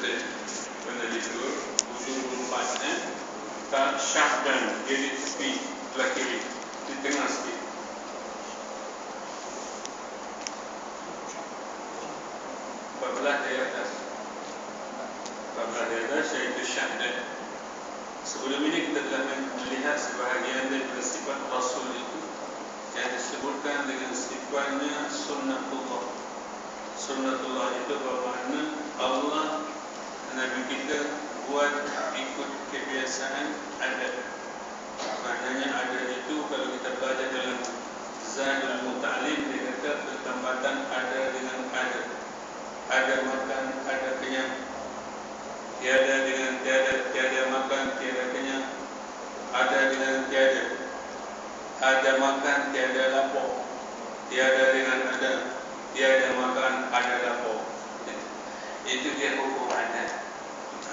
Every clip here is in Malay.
boleh benda itu ujung rumpasnya tak syahdan dia di tepi belah kiri di tengah sikit. Belah di atas iaitu syahdan. Sebelum ini kita telah melihat sebahagian daripada sifat Rasul itu yang disebutkan dengan sifatnya sunnatullah. Sunnatullah itu bermakna Allah Nabi kita buat ikut kebiasaan adat. Maknanya adat itu kalau kita belajar dalam Zadul Muta'alim dia kata bertambatan ada dengan adat. Ada makan, ada kenyang. Tiada dengan tiada, tiada makan, tiada kenyang. Ada dengan tiada. Ada makan, tiada lapar. Tiada dengan ada. Tiada makan, ada lapar. Itu dia hukum adat.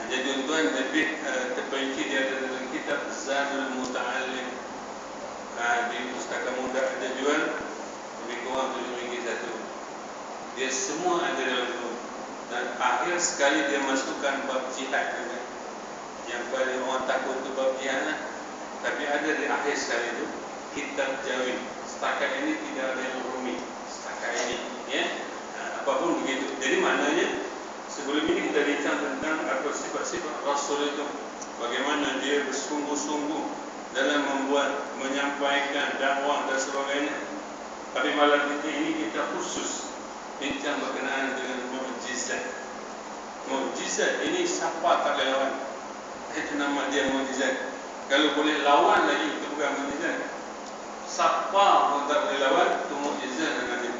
Jadi tuan lebih terperinci dia ada dalam kitab Zadul Muta'alim. Di pustaka muda ada jual lebih kurang RM7 satu. Dia semua ada dalam itu. Dan akhir sekali dia masukkan bab jihad juga. Yang paling orang takut itu bab jihad lah. Tapi ada di akhir sekali itu kitab jawin. Setakat ini tidak ada yang rumit. Setakat ini, ya. Apapun begitu. Jadi maknanya sebelum ini kita bincang tentang apa sifat-sifat Rasul itu. Bagaimana dia bersungguh-sungguh dalam membuat, menyampaikan dakwah dan sebagainya. Tapi malam ini kita khusus bincang berkenaan dengan mukjizat. Mukjizat ini siapa tak boleh lawan. Itu nama dia mukjizat. Kalau boleh lawan lagi itu bukan mukjizat. Siapa pun tak boleh lawan itu mukjizat namanya.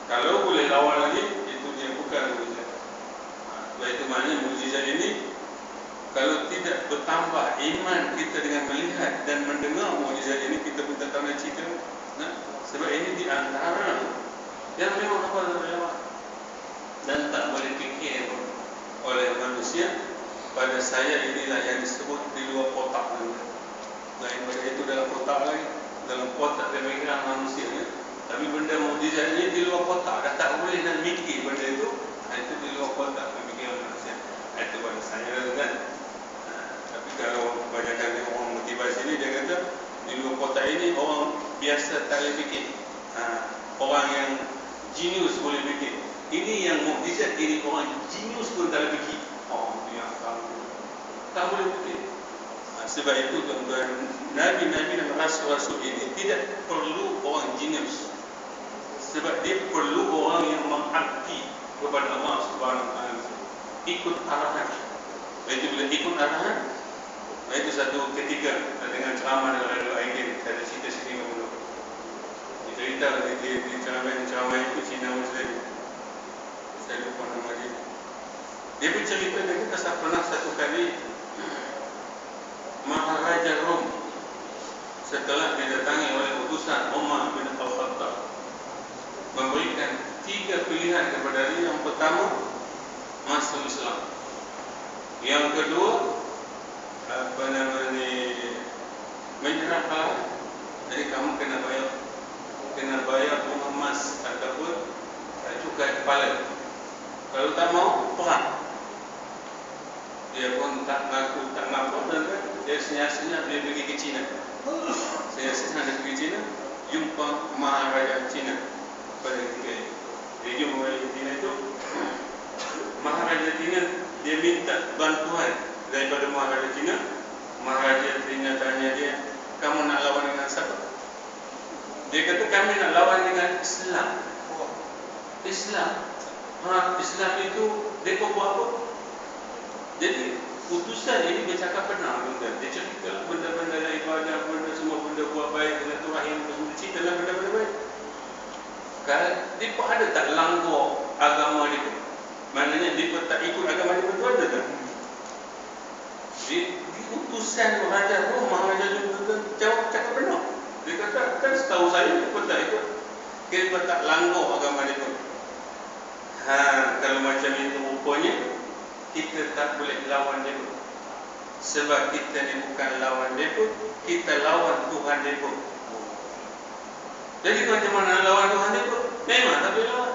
Kalau boleh lawan lagi itu dia bukan mukjizat. Itu maknanya mukjizat ini kalau tidak bertambah iman kita dengan melihat dan mendengar mukjizat ini kita pun tak tahu nak cerita. Sebab ini di antara yang memang apa lewat dan tak boleh fikir oleh manusia. Pada saya inilah yang disebut di luar kotak. Lain pada itu dalam kotak lagi. Dalam kotak pemikiran manusia ya. Tapi benda mukjizat ini di luar kotak. Dah tak boleh nak mikir benda itu. Itu di luar kotak pemikiran manusia. Itu pada saya kan. Tapi kalau banyakkan orang motivasi ini dia kata di luar kotak ini orang biasa tak boleh fikir. Orang yang genius boleh fikir. Ini yang mukjizat, ini orang genius pun tak boleh fikir. Yang tak boleh fikir. Sebab itu tuan-tuan, Nabi-Nabi dan Rasul-Rasul ini tidak perlu orang genius. Sebab dia perlu orang yang mengabdi kepada Allah Subhanahu Wa Taala. Ikut arahan. Itu bila ikut arahan, itu satu ketika dengan ceramah dengan Radio Aidin, saya cerita sini dulu. Cerita di ceramah itu Cina Muslim. Saya lupa nama dia. Dia bercerita dia kata pernah satu kali Maharaja Rom setelah didatangi oleh utusan Umar bin Al-Khattab memberikan 3 pilihan kepada dia. Yang pertama masuk Islam. Yang kedua menyerah kalah. Jadi kamu kena bayar bunga emas ataupun cukai kepala. Kalau tak mau perang. Dia pun tak ngaku tak ngaku dan dia senyap-senyap dia pergi ke China. Senyap-senyap dia pergi China, jumpa Maharaja China pada ketika itu. Dia jumpa Maharaja China itu. Maharaja China dia minta bantuan daripada Maharaja China. Maharaja China tanya dia, kamu nak lawan dengan siapa? Dia kata kami nak lawan dengan Islam. Islam. Islam itu mereka buat apa? Jadi utusan ini dia cakap benar benda. Dia cerita benda-benda yang ibadah, benda semua benda buat baik, benda Tuhan semua cerita lah benda-benda baik. Kalau dia pun ada tak langgar agama dia? Maknanya dia pun tak ikut agama dia tu ada tak? Di utusan Raja Rom, Maharaja juga jawab cakap benar. Dia kata kan setahu saya dia pun tak ikut. Dia pun tak langgar agama dia pun. Kalau macam itu rupanya kita tak boleh lawan dia pun. Sebab kita ni bukan lawan dia pun, kita lawan Tuhan dia pun. Jadi macam mana lawan Tuhan dia pun? Memang tak boleh lawan.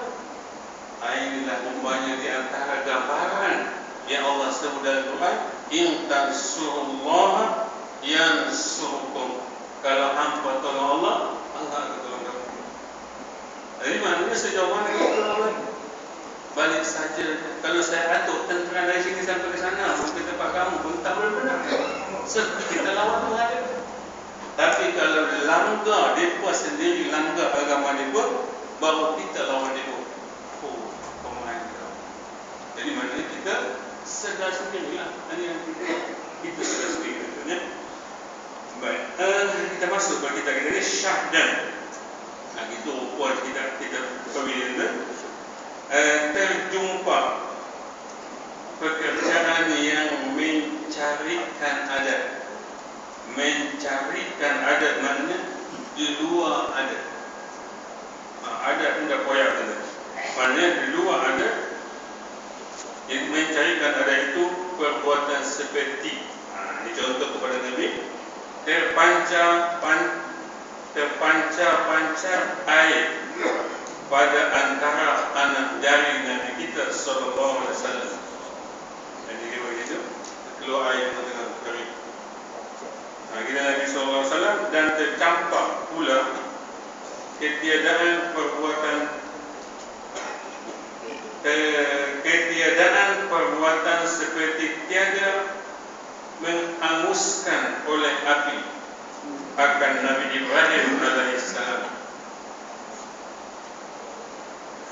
Inilah umpamanya di antara gambaran yang Allah sebut dalam Quran, in tansurullaha yansurkum. Kalau hampa tolong Allah, Allah akan tolong kamu. Jadi maknanya sejauh mana kita tolong lagi? Balik saja. Kalau saya atuk tentera dari sini sampai ke sana, sampai tempat kamu pun tak boleh benar. Kita lawan Tuhan dia. Tapi kalau langgar mereka sendiri, langgar agama mereka, baru kita lawan mereka. Oh, pemain kita. Jadi maknanya kita sedar sendirilah. Kita sedar sendiri tentunya. Baik, kita masuk kepada kita ni syahdan. Itu rupa kita pemilihan. Terjumpa pekerjaan yang mencarikan adat. Mencarikan adat maknanya di luar adat. Adat tidak koyak tu. Maknanya di luar adat. Yang mencarikan adat itu perbuatan seperti. Ini contoh kepada Nabi. Terpancar-pancar air pada antara anak jari Nabi kita sallallahu alaihi wasallam. Jadi dia begitu, keluar air tengah kering. Kita Nabi sallallahu alaihi wasallam dan tercampak pula ketiadaan perbuatan seperti tiada menghanguskan oleh api akan Nabi Ibrahim alaihissalam.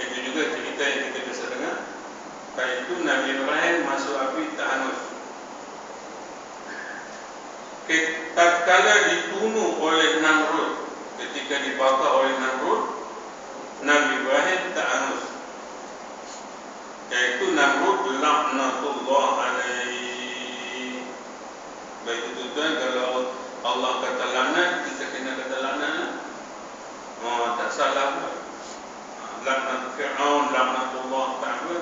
Itu juga cerita yang kita bisa dengar. Yaitu Nabi Ibrahim masuk api tak hangus. Tatkala dibunuh oleh Namrud, ketika dibakar oleh Namrud, Nabi Ibrahim tak hangus. Yaitu Namrud laknatullah alaihi. Baik itu tuan, kalau Allah kata laknat, kita kena kata laknat. Tak salah pun. Laknat Fir'aun, laknatullah ta'ala.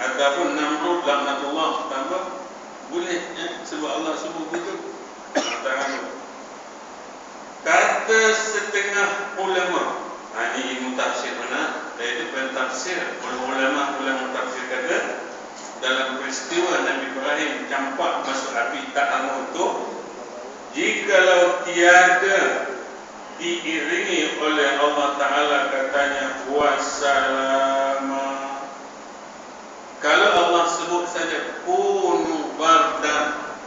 Ataupun Namrud, laknatullah ta'ala. Boleh, sebab Allah sebut begitu. Kata setengah ulama, ini ilmu tafsir mana? Iaitu pentafsir. Ulama tafsir kata, dalam peristiwa Nabi Ibrahim campak masuk api tak hangus itu, jikalau tiada diiringi oleh Allah Ta'ala katanya wassalama. Kalau Allah sebut saja kunu bardan,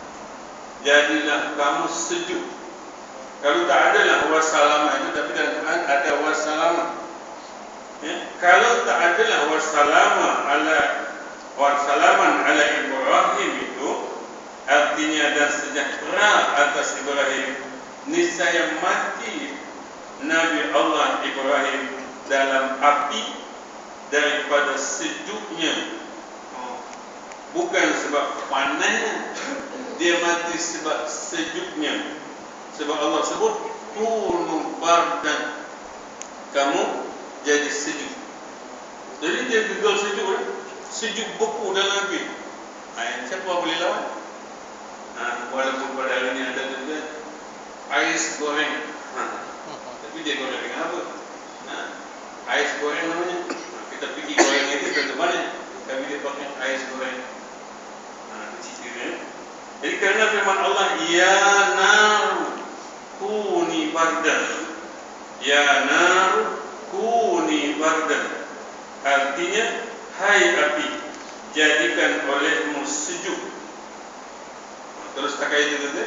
jadilah kamu sejuk. Kalau tak adalah wassalama itu, tapi dalam Quran ada wassalama. Kalau tak adalah wassalaman ala Ibrahim itu, artinya dan sejahtera atas Ibrahim, niscaya mati Nabi Allah Ibrahim dalam api daripada sejuknya. Bukan sebab panasnya, dia mati sebab sejuknya. Sebab Allah sebut kunu bardan, kamu jadi sejuk. Jadi dia gegol sejuk, sejuk beku dalam api. Siapa boleh lawan? Walaupun pada hari ini ada juga ais goreng. Tapi dia goreng dengan apa? Ais goreng namanya. Kita fikir goreng itu tentu mana? Kami dia pakai ais goreng. Jadi kerana firman Allah, ya nar kuni bardan, ya nar kuni bardan, artinya hai api, jadikan olehmu sejuk. Terus tak kaya itu tu,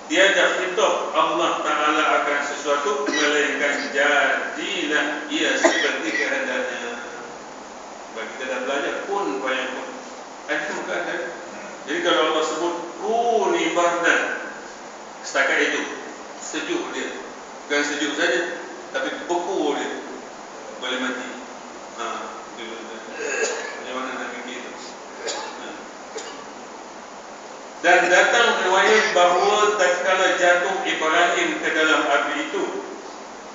dia dah khitab Allah Ta'ala akan sesuatu, melainkan jadilah ia seperti kehendaknya. Bagi kita dah belajar kun fayakun. Ada muka ada. Jadi kalau Allah sebut kuni bardan, setakat itu sejuk dia. Bukan sejuk saja, tapi beku dia, boleh mati. Macam mana nak fikir itu? Dan datang riwayat bahawa tatkala jatuh Ibrahim ke dalam api itu,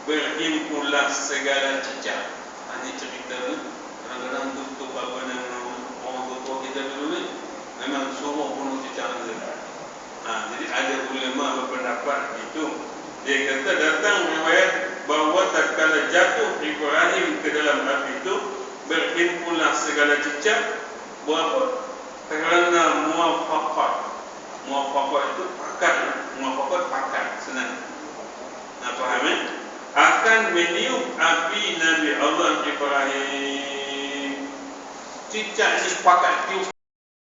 berhimpunlah segala cicak. Ini cerita kadang-kadang tutup apa nama orang tua kita dulu ni, memang suruh bunuh cicak saja. Jadi ada ulama berpendapat itu. Dia kata datang riwayat bahawa tatkala jatuh Ibrahim ke dalam api itu, berhimpunlah segala cicak Buat apa? Kerana muwafaqah. Muwafaqah itu pakat. Muwafaqah pakat, senang. Nak faham eh? Akan meniup api Nabi Allah Ibrahim. Cicak ni pakat tiup